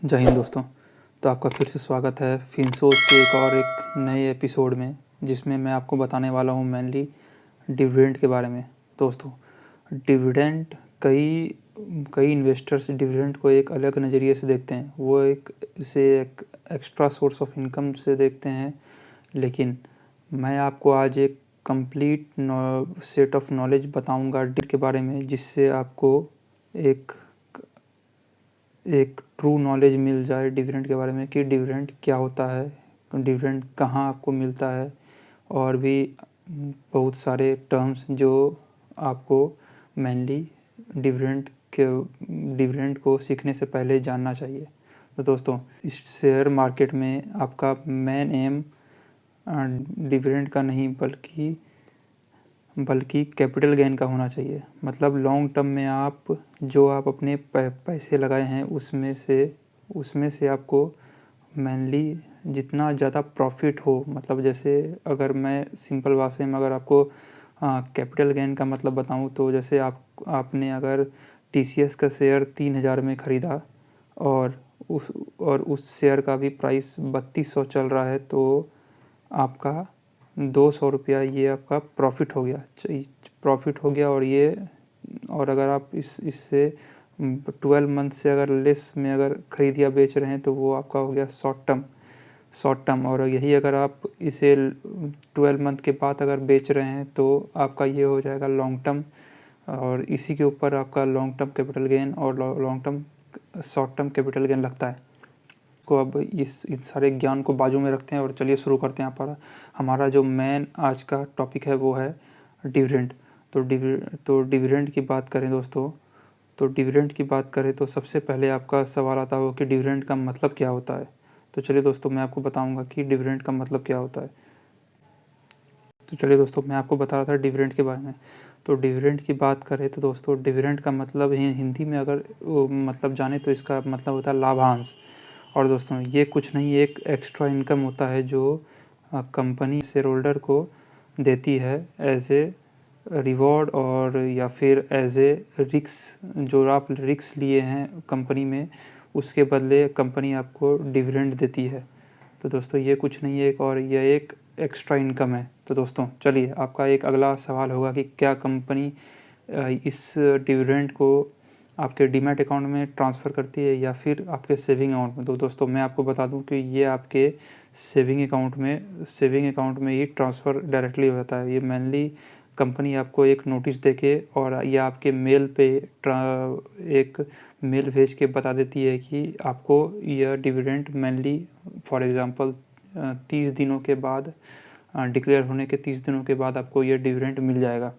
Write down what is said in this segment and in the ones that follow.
जय हिंद दोस्तों। तो आपका फिर से स्वागत है फिनसोस के एक नए एपिसोड में, जिसमें मैं आपको बताने वाला हूँ मेनली डिविडेंड के बारे में। दोस्तों, डिविडेंड कई कई इन्वेस्टर्स डिविडेंड को एक अलग नज़रिए से देखते हैं। वो इसे एक एक्स्ट्रा सोर्स ऑफ इनकम से देखते हैं, लेकिन मैं आपको आज एक कंप्लीट सेट ऑफ नॉलेज बताऊंगा डिविडेंड के बारे में, जिससे आपको एक ट्रू नॉलेज मिल जाए डिविडेंड के बारे में कि डिविडेंड क्या होता है, डिविडेंड कहाँ आपको मिलता है, और भी बहुत सारे टर्म्स जो आपको मेनली डिविडेंड को सीखने से पहले जानना चाहिए। तो दोस्तों, इस शेयर मार्केट में आपका मेन एम डिविडेंड का नहीं बल्कि कैपिटल गेन का होना चाहिए। मतलब लॉन्ग टर्म में आप अपने पैसे लगाए हैं उसमें से आपको मेनली जितना ज़्यादा प्रॉफिट हो, मतलब जैसे अगर मैं सिंपल भाषा में अगर आपको कैपिटल गेन का मतलब बताऊं, तो जैसे आपने अगर TCS का शेयर 3000 में ख़रीदा और उस शेयर का भी प्राइस 3200 चल रहा है, तो आपका 200 रुपया ये आपका प्रॉफिट हो गया। और अगर आप इससे 12 मंथ से अगर लेस में अगर ख़रीद या बेच रहे हैं, तो वो आपका हो गया शॉर्ट टर्म। और यही अगर आप इसे 12 मंथ के बाद अगर बेच रहे हैं, तो आपका ये हो जाएगा लॉन्ग टर्म। और इसी के ऊपर आपका लॉन्ग टर्म कैपिटल गेन और long term short term capital gain लगता है। को अब इस सारे ज्ञान को बाजू में रखते हैं और चलिए शुरू करते हैं। यहाँ पर हमारा जो मेन आज का टॉपिक है वो है डिविडेंड। तो डिविडेंड की बात करें दोस्तों, तो डिविडेंड की बात करें तो सबसे पहले आपका सवाल आता हो कि डिविडेंड का मतलब क्या होता है। तो चलिए दोस्तों, मैं आपको बताऊंगा कि डिविडेंड का मतलब क्या होता है। तो चलिए दोस्तों, मैं आपको बता रहा था डिविडेंड के बारे में। तो डिविडेंड की बात करें तो दोस्तों, डिविडेंड का मतलब हिंदी में अगर मतलब जाने तो इसका मतलब होता है लाभांश। और दोस्तों, ये कुछ नहीं, एक एक्स्ट्रा इनकम होता है जो कंपनी शेयर होल्डर को देती है एज ए रिवॉर्ड, और या फिर एज ए रिस्क, जो आप रिस्क लिए हैं कंपनी में, उसके बदले कंपनी आपको डिविडेंड देती है। तो दोस्तों, ये कुछ नहीं है और यह एक एक्स्ट्रा इनकम है। तो दोस्तों चलिए, आपका एक अगला सवाल होगा कि क्या कंपनी इस डिविडेंड को आपके डीमैट अकाउंट में ट्रांसफ़र करती है या फिर आपके सेविंग अकाउंट में। तो दोस्तों, मैं आपको बता दूं कि ये आपके सेविंग अकाउंट में ही ट्रांसफ़र डायरेक्टली हो जाता है। ये मेनली कंपनी आपको एक नोटिस देके और या आपके मेल पे एक मेल भेज के बता देती है कि आपको यह डिविडेंड मेनली फॉर एग्ज़ाम्पल 30 दिनों के बाद, डिक्लेयर होने के 30 दिनों के बाद आपको यह डिविडेंड मिल जाएगा।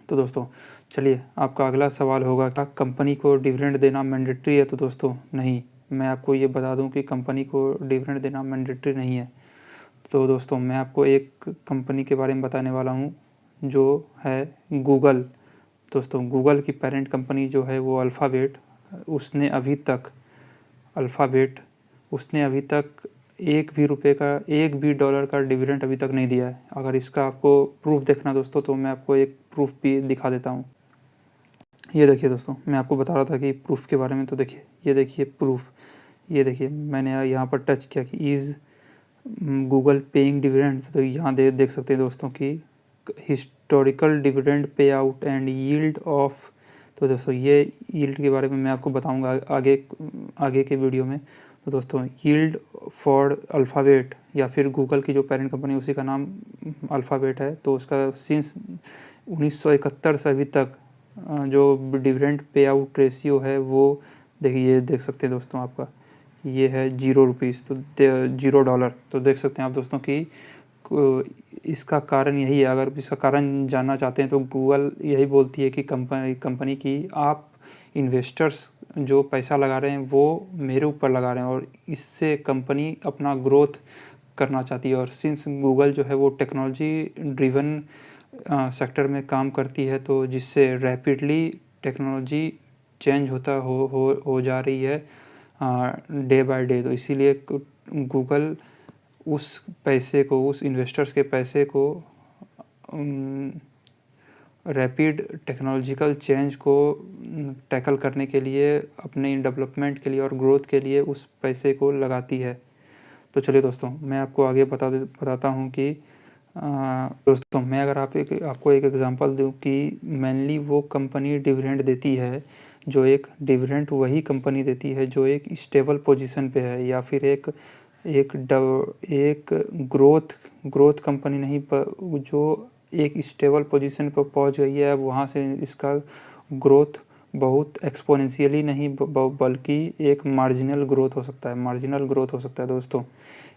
तो दोस्तों चलिए, आपका अगला सवाल होगा क्या कंपनी को डिविडेंड देना मैंडेटरी है। तो दोस्तों नहीं, मैं आपको ये बता दूं कि कंपनी को डिविडेंड देना मैंडेटरी नहीं है। तो दोस्तों, मैं आपको एक कंपनी के बारे में बताने वाला हूँ जो है गूगल। दोस्तों, गूगल की पेरेंट कंपनी जो है वो अल्फ़ाबेट, उसने अभी तक एक भी डॉलर का डिविडेंड अभी तक नहीं दिया है। अगर इसका आपको प्रूफ देखना दोस्तों, तो मैं आपको एक प्रूफ भी दिखा देता हूँ। ये देखिए दोस्तों, मैं आपको बता रहा था कि प्रूफ के बारे में। तो देखिए, ये देखिए प्रूफ, ये देखिए मैंने यहाँ पर टच किया कि इज़ गूगल पेइंग डिविडेंड। तो यहाँ देख सकते हैं दोस्तों कि historical dividend pay out and yield of. तो दोस्तों, ये यील्ड के बारे में मैं आपको बताऊंगा आगे के वीडियो में। तो दोस्तों, यील्ड फॉर अल्फ़ाबेट या फिर गूगल की जो पेरेंट कंपनी उसी का नाम अल्फ़ाबेट है, तो उसका सिंस 1971 से अभी तक जो डिविडेंड पे आउट रेशियो है वो देखिए, ये देख सकते हैं दोस्तों, आपका ये है ₹0, तो $0। तो देख सकते हैं आप दोस्तों कि इसका कारण यही है। अगर इसका कारण जानना चाहते हैं तो गूगल यही बोलती है कि कंपनी की आप इन्वेस्टर्स जो पैसा लगा रहे हैं वो मेरे ऊपर लगा रहे हैं, और इससे कंपनी अपना ग्रोथ करना चाहती है। और सिंस गूगल जो है वो टेक्नोलॉजी ड्रिवन सेक्टर में काम करती है, तो जिससे रैपिडली टेक्नोलॉजी चेंज हो जा रही है डे बाय डे। तो इसीलिए गूगल उस इन्वेस्टर्स के पैसे को रैपिड टेक्नोलॉजिकल चेंज को टैकल करने के लिए, अपने डेवलपमेंट के लिए और ग्रोथ के लिए उस पैसे को लगाती है। तो चलिए दोस्तों, मैं आपको आगे बताता हूँ कि दोस्तों मैं अगर आपको एक एग्जांपल दूँ कि मेनली वो कंपनी डिविडेंड देती है जो डिविडेंड वही कंपनी देती है जो एक स्टेबल पोजीशन पे है, या फिर एक ग्रोथ कंपनी नहीं, पर जो एक स्टेबल पोजीशन पर पहुंच गई है। अब वहाँ से इसका ग्रोथ बहुत एक्सपोनेंशियली नहीं बल्कि एक मार्जिनल ग्रोथ हो सकता है दोस्तों।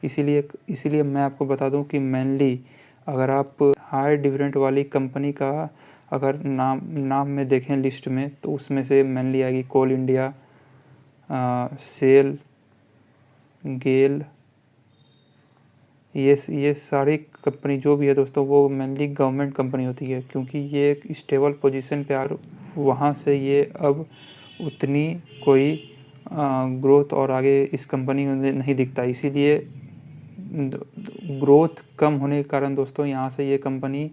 इसीलिए मैं आपको बता दूं कि मेनली अगर आप हाई डिविडेंड वाली कंपनी का अगर नाम में देखें लिस्ट में, तो उसमें से मेनली आएगी कोल इंडिया, सेल, गेल, ये सारी कंपनी जो भी है दोस्तों वो मेनली गवर्नमेंट कंपनी होती है, क्योंकि ये एक स्टेबल पोजीशन पे वहाँ से ये अब उतनी कोई ग्रोथ और आगे इस कंपनी में नहीं दिखता। इसीलिए ग्रोथ कम होने के कारण दोस्तों यहाँ से ये कंपनी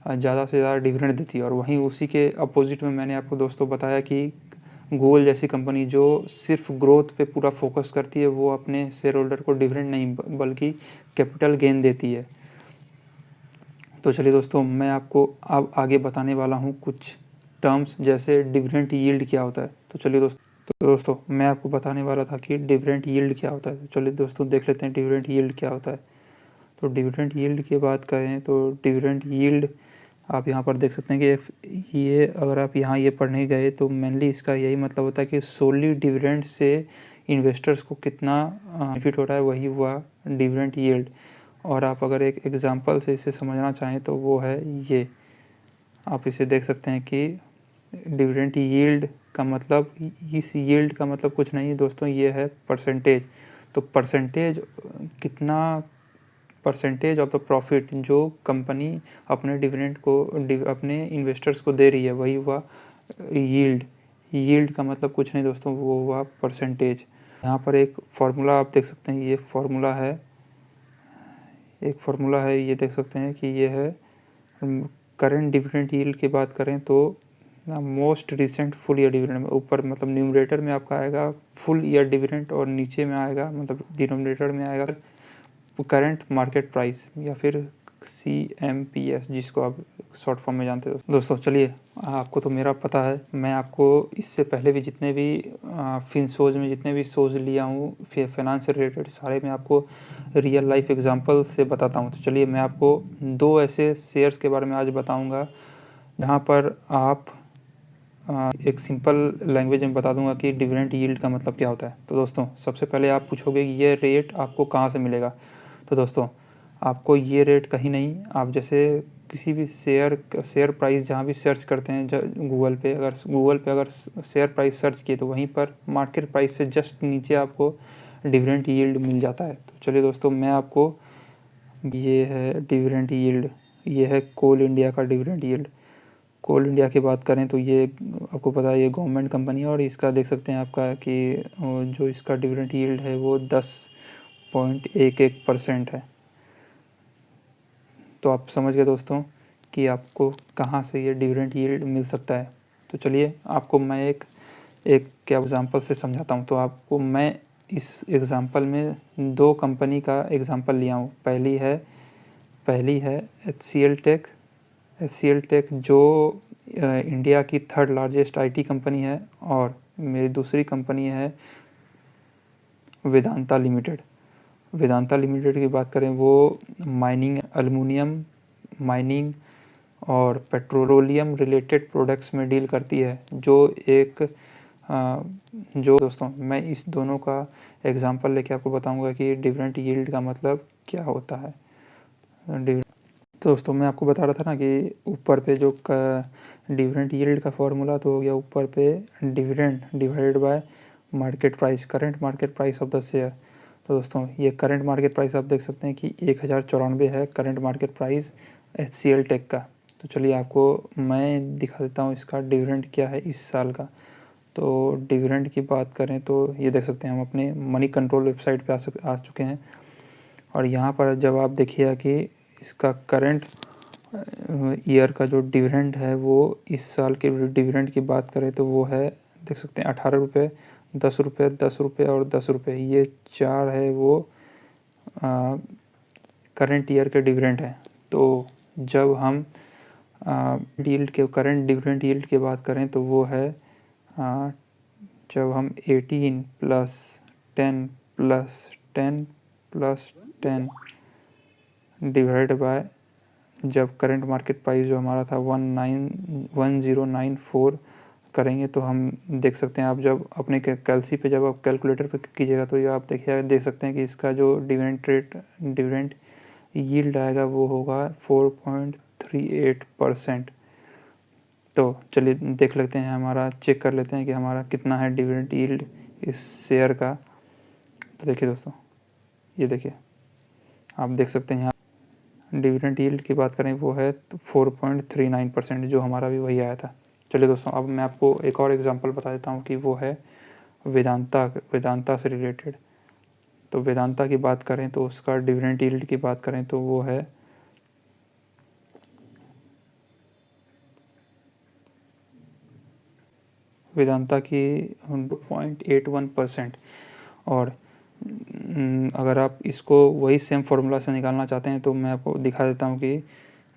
ज़्यादा से ज़्यादा डिविडेंड देती है। और वहीं उसी के अपोजिट में मैंने आपको दोस्तों बताया कि गूगल जैसी कंपनी जो सिर्फ ग्रोथ पे पूरा फोकस करती है, वो अपने शेयर होल्डर को डिविडेंड नहीं बल्कि कैपिटल गेन देती है। तो चलिए दोस्तों, मैं आपको अब आगे बताने वाला हूँ कुछ टर्म्स, जैसे डिविडेंड यील्ड क्या होता है। तो चलिए दोस्तों मैं आपको बताने वाला था कि डिविडेंड यील्ड क्या होता है। तो चलिए दोस्तों देख लेते हैं डिविडेंड यील्ड क्या होता है। तो डिविडेंड यील्ड की बात करें तो डिविडेंड यील्ड आप यहाँ पर देख सकते हैं कि ये अगर आप यहाँ ये पढ़ने गए तो मेनली इसका यही मतलब होता है कि सोली डिविडेंड से इन्वेस्टर्स को कितना बेनिफिट हो रहा है, वही हुआ डिविडेंड यील्ड। और आप अगर एक एग्जांपल से इसे समझना चाहें तो वो है ये, आप इसे देख सकते हैं कि डिविडेंड यील्ड का मतलब, इस यील्ड का मतलब कुछ नहीं दोस्तों, ये है परसेंटेज। तो परसेंटेज ऑफ द प्रॉफिट जो कंपनी अपने डिविडेंड को अपने इन्वेस्टर्स को दे रही है, वही हुआ यील्ड। यील्ड का मतलब कुछ नहीं दोस्तों, वो हुआ परसेंटेज। यहाँ पर एक फार्मूला आप देख सकते हैं, ये फार्मूला है, ये देख सकते हैं कि ये है करंट डिविडेंड यील्ड की बात करें तो most recent full year dividend में ऊपर मतलब न्यूमरेटर में आपका आएगा फुल ईयर डिविडेंड, और नीचे में आएगा मतलब डिनोमिनेटर में आएगा करंट मार्केट प्राइस, या फिर CMPS जिसको आप शॉर्ट फॉर्म में जानते हो दोस्तों। चलिए, आपको तो मेरा पता है, मैं आपको इससे पहले भी जितने भी फिनशोज में जितने भी शोज़ लिया हूँ फाइनेंस से रिलेटेड, सारे मैं आपको रियल लाइफ एग्जांपल से बताता हूँ। तो चलिए, मैं आपको 2 ऐसे शेयर्स के बारे में आज बताऊँगा जहाँ पर आप एक सिंपल लैंग्वेज में बता दूंगा कि डिविडेंड यील्ड का मतलब क्या होता है। तो दोस्तों, सबसे पहले आप पूछोगे कि ये रेट आपको कहाँ से मिलेगा। तो दोस्तों, आपको ये रेट कहीं नहीं, आप जैसे किसी भी शेयर प्राइस जहाँ भी सर्च करते हैं गूगल पे अगर शेयर प्राइस सर्च किए तो वहीं पर मार्केट प्राइस से जस्ट नीचे आपको डिविडेंड यील्ड मिल जाता है। तो चलिए दोस्तों, मैं आपको, ये है डिविडेंड यील्ड, ये है कोल इंडिया का डिविडेंड यील्ड। कोल इंडिया की बात करें तो ये आपको पता है ये गवर्नमेंट कंपनी है, और इसका देख सकते हैं आपका कि जो इसका डिविडेंड यील्ड है वो 10.11% है। तो आप समझ गए दोस्तों कि आपको कहाँ से ये डिविडेंड यील्ड मिल सकता है। तो चलिए, आपको मैं एक क्या एग्जांपल से समझाता हूँ। तो आपको मैं इस एग्जांपल में 2 कंपनी का एग्जांपल लिया हूँ। पहली है HCL टेक जो इंडिया की 3rd लार्जेस्ट IT कंपनी है, और मेरी दूसरी कंपनी है वेदांता लिमिटेड की बात करें, वो एल्युमिनियम माइनिंग और पेट्रोलियम रिलेटेड प्रोडक्ट्स में डील करती है। जो दोस्तों, मैं इस दोनों का एग्जांपल लेके आपको बताऊंगा कि डिविडेंड यील्ड का मतलब क्या होता है। दोस्तों, मैं आपको बता रहा था ना कि ऊपर पे जो डिविडेंड यील्ड का फॉर्मूला तो हो गया ऊपर पे dividend divided by market price, current market price of the share. तो दोस्तों, ये करंट मार्केट प्राइस आप देख सकते हैं कि 1094 है current market price HCL tech का। तो चलिए, आपको मैं दिखा देता हूँ इसका डिविडेंड क्या है इस साल का। तो डिविडेंड की बात करें तो ये देख सकते हैं, हम अपने मनी कंट्रोल वेबसाइट पे आ चुके हैं, और यहाँ पर जब आप देखिए कि इसका करंट ईयर का जो डिविडेंड है वो इस साल के डिविडेंड की बात करें तो वो है, देख सकते हैं 18 रुपये, 10 रुपये, 10 रुपये और 10 रुपये, ये 4 है वो करंट ईयर के डिविडेंड है। तो जब हम करंट डिविडेंड यील्ड की बात करें तो वो है जब हम 18 plus 10 plus 10 plus 10 divide by जब करंट मार्केट प्राइस जो हमारा था 1094 करेंगे तो हम देख सकते हैं, आप जब अपने कैलसी पे जब आप कैलकुलेटर पे कीजिएगा तो ये आप देखिए देख सकते हैं कि इसका जो डिविडेंड यील्ड आएगा वो होगा 4.38%। तो चलिए देख लेते हैं, हमारा चेक कर लेते हैं कि हमारा कितना है डिविडेंड यील्ड इस शेयर का। तो देखिए दोस्तों, ये देखिए आप देख सकते हैं यहाँ डिविडेंड यील्ड की बात करें वो है 4.39%, जो हमारा भी वही आया था। चलिए दोस्तों, अब मैं आपको एक और एग्जांपल बता देता हूँ कि वो है वेदांता से रिलेटेड। तो वेदांता की बात करें तो उसका डिविडेंड यील्ड की बात करें तो वो है वेदांता की 0.81%। और अगर आप इसको वही सेम फार्मूला से निकालना चाहते हैं तो मैं आपको दिखा देता हूँ कि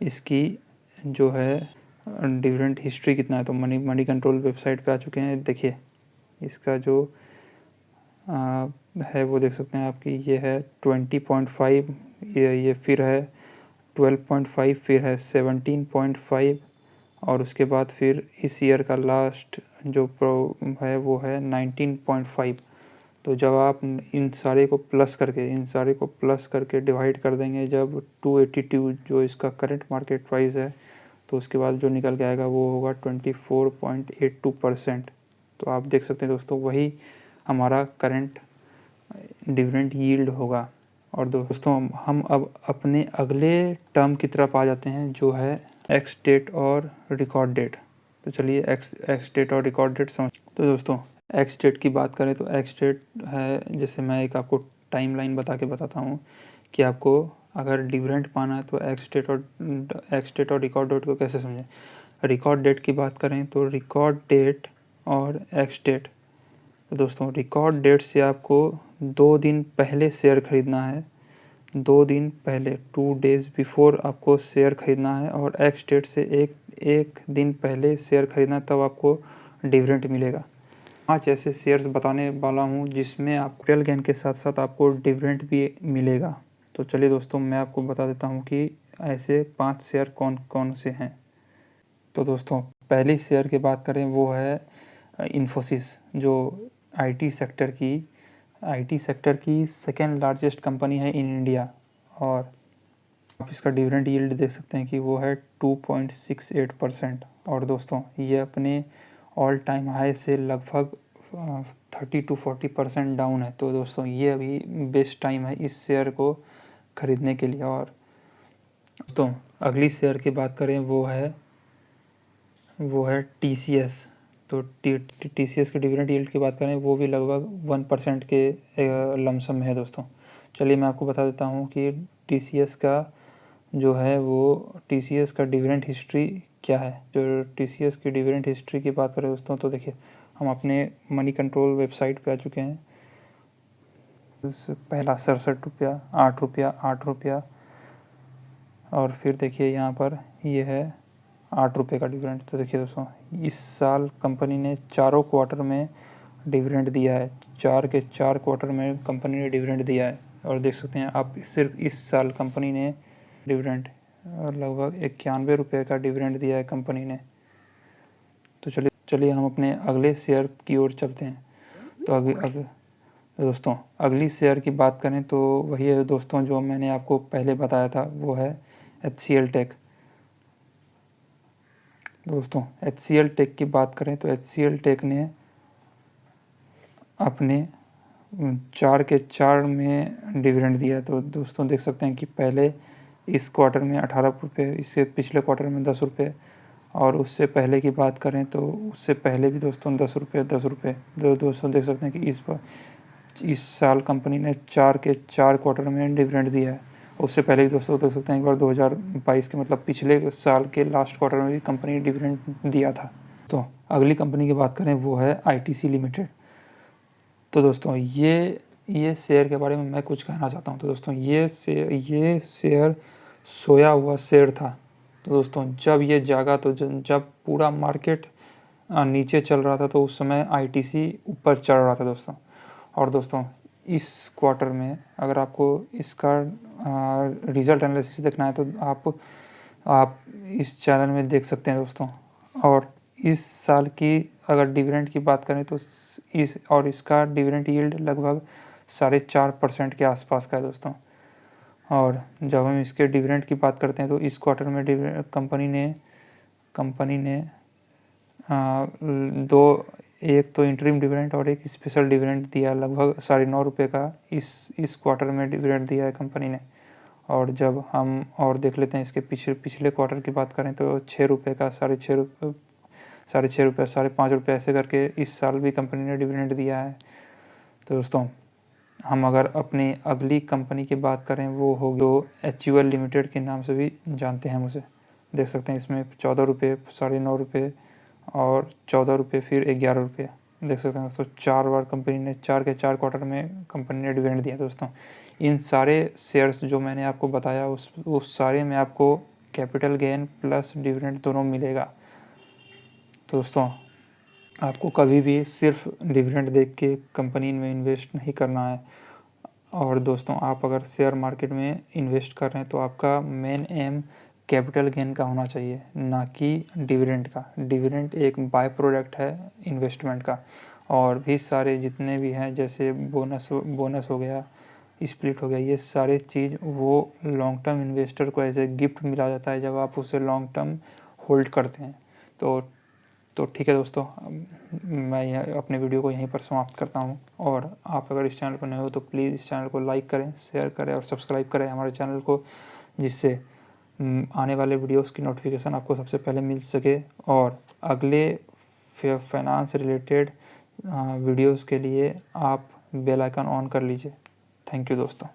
इसकी जो है डिविडेंड हिस्ट्री कितना है। तो मनी कंट्रोल वेबसाइट पे आ चुके हैं। देखिए इसका जो है वो देख सकते हैं आपकी, ये है 20.5, ये फिर है 12.5, फिर है 17.5 और उसके बाद फिर इस ईयर का लास्ट जो है वो है 19.5। तो जब आप इन सारे को प्लस करके डिवाइड कर देंगे जब 282 जो इसका करंट मार्केट प्राइस है, तो उसके बाद जो निकल के आएगा वो होगा 24.82%। तो आप देख सकते हैं दोस्तों, वही हमारा करंट डिविडेंड यील्ड होगा। और दोस्तों हम अब अपने अगले टर्म की तरफ आ जाते हैं जो है एक्स डेट और रिकॉर्ड डेट। तो चलिए एक्स डेट और रिकॉर्ड डेट समझ। तो दोस्तों एक्स डेट की बात करें तो एक्स डेट है, जैसे मैं एक आपको टाइमलाइन बताता हूँ कि आपको अगर डिविडेंड पाना है तो एक्स डेट और रिकॉर्ड डेट को कैसे समझें। रिकॉर्ड डेट की बात करें तो रिकॉर्ड डेट और एक्स डेट। तो दोस्तों रिकॉर्ड डेट से आपको 2 दिन पहले शेयर ख़रीदना है, 2 दिन पहले 2 डेज़ बिफोर आपको शेयर ख़रीदना है। और एक्स डेट से एक दिन पहले शेयर ख़रीदना, तब आपको डिविडेंड मिलेगा। 5 ऐसे शेयर्स बताने वाला हूँ जिसमें आप कैपिटल गेन के साथ साथ आपको डिविडेंड भी मिलेगा। तो चलिए दोस्तों मैं आपको बता देता हूँ कि ऐसे 5 शेयर कौन कौन से हैं। तो दोस्तों पहली शेयर की बात करें वो है इन्फोसिस, जो आईटी सेक्टर की सेकेंड लार्जेस्ट कंपनी है इन इंडिया। और आप इसका डिविडेंड यील्ड देख सकते हैं कि वो है 2.68%। और दोस्तों ये अपने ऑल टाइम हाई से लगभग 30 to 40% डाउन है। तो दोस्तों ये अभी बेस्ट टाइम है इस शेयर को ख़रीदने के लिए। और दोस्तों अगली शेयर की बात करें वो है TCS। तो TCS के डिविडेंड यील्ड की बात करें वो भी लगभग 1% के लमसम में है दोस्तों। चलिए मैं आपको बता देता हूँ कि TCS का जो है वो TCS का डिविडेंड हिस्ट्री क्या है। जो TCS की डिविडेंड हिस्ट्री की बात करें दोस्तों तो देखिए हम अपने मनी कंट्रोल वेबसाइट पे आ चुके हैं। पहला 67 रुपया, 8 रुपया, 8 रुपया और फिर देखिए यहाँ पर ये है 8 रुपये का डिविडेंड। तो देखिए दोस्तों इस साल कंपनी ने चारों क्वार्टर में डिविडेंड दिया है, 4 के 4 क्वार्टर में कंपनी ने डिविडेंड दिया है। और देख सकते हैं आप सिर्फ इस साल कंपनी ने डिविडेंड लगभग 91 रुपये का डिविडेंड दिया है कंपनी ने। तो चलिए हम अपने अगले शेयर की ओर चलते हैं। तो दोस्तों अगली शेयर की बात करें तो वही है दोस्तों जो मैंने आपको पहले बताया था, वो है HCL टेक। दोस्तों HCL टेक की बात करें तो HCL टेक ने अपने 4 के 4 में डिविडेंड दिया। तो दोस्तों देख सकते हैं कि पहले इस क्वार्टर में 18 रुपये, इससे पिछले क्वार्टर में 10 रुपये और उससे पहले की बात करें तो उससे पहले भी दोस्तों 10 रुपये। दोस्तों देख सकते हैं कि इस साल कंपनी ने 4 के 4 क्वार्टर में डिविडेंड दिया है। उससे पहले भी दोस्तों देख सकते हैं एक बार 2022 के मतलब पिछले साल के लास्ट क्वार्टर में भी कंपनी ने डिविडेंड दिया था। तो अगली कंपनी की बात करें वो है ITC लिमिटेड। तो दोस्तों ये शेयर के बारे में मैं कुछ कहना चाहता हूँ। तो दोस्तों ये शेयर सोया हुआ शेयर था। तो दोस्तों जब ये जागा तो जब पूरा मार्केट नीचे चल रहा था तो उस समय ITC ऊपर चढ़ रहा था दोस्तों। और दोस्तों इस क्वार्टर में अगर आपको इसका रिज़ल्ट एनालिसिस देखना है तो आप इस चैनल में देख सकते हैं दोस्तों। और इस साल की अगर डिविडेंड की बात करें तो इसका डिविडेंड यील्ड लगभग 4.5% के आसपास का है दोस्तों। और जब हम इसके डिविडेंड की बात करते हैं तो इस क्वार्टर में कंपनी ने एक तो इंटरिम डिविडेंड और एक स्पेशल डिविडेंड दिया, लगभग 9.5 रुपये का इस क्वार्टर में डिविडेंड दिया है कंपनी ने। और जब हम और देख लेते हैं इसके पिछले क्वार्टर की बात करें तो 6 रुपये का 6.5 रुपये 5.5 रुपये ऐसे करके इस साल भी कंपनी ने डिविडेंड दिया है। तो दोस्तों हम अगर अपनी अगली कंपनी की बात करें वो होगी जो HUL लिमिटेड के नाम से भी जानते हैं उसे। देख सकते हैं इसमें 14 रुपये 9.5 रुपये और 14 रुपये फिर 11 रुपये देख सकते हैं दोस्तों। 4 बार कंपनी ने 4 के 4 क्वार्टर में कंपनी ने डिविडेंड दिया दोस्तों। इन सारे शेयर्स जो मैंने आपको बताया उस सारे में आपको कैपिटल गेन प्लस डिविडेंड दोनों मिलेगा। तो दोस्तों आपको कभी भी सिर्फ डिविडेंड देख के कंपनी में इन्वेस्ट नहीं करना है। और दोस्तों आप अगर शेयर मार्केट में इन्वेस्ट कर रहे हैं तो आपका मेन एम कैपिटल गेन का होना चाहिए, ना कि डिविडेंड का। डिविडेंड एक बाय प्रोडक्ट है इन्वेस्टमेंट का। और भी सारे जितने भी हैं जैसे बोनस हो गया, स्प्लिट हो गया, ये सारे चीज़ वो लॉन्ग टर्म इन्वेस्टर को एज ए गिफ्ट मिला जाता है जब आप उसे लॉन्ग टर्म होल्ड करते हैं। तो ठीक है दोस्तों, मैं अपने वीडियो को यहीं पर समाप्त करता हूँ। और आप अगर इस चैनल पर नए हो तो प्लीज़ इस चैनल को लाइक करें, शेयर करें और सब्सक्राइब करें हमारे चैनल को, जिससे आने वाले वीडियोस की नोटिफिकेशन आपको सबसे पहले मिल सके। और अगले फाइनेंस रिलेटेड वीडियोस के लिए आप बेल आइकन ऑन कर लीजिए। थैंक यू दोस्तों।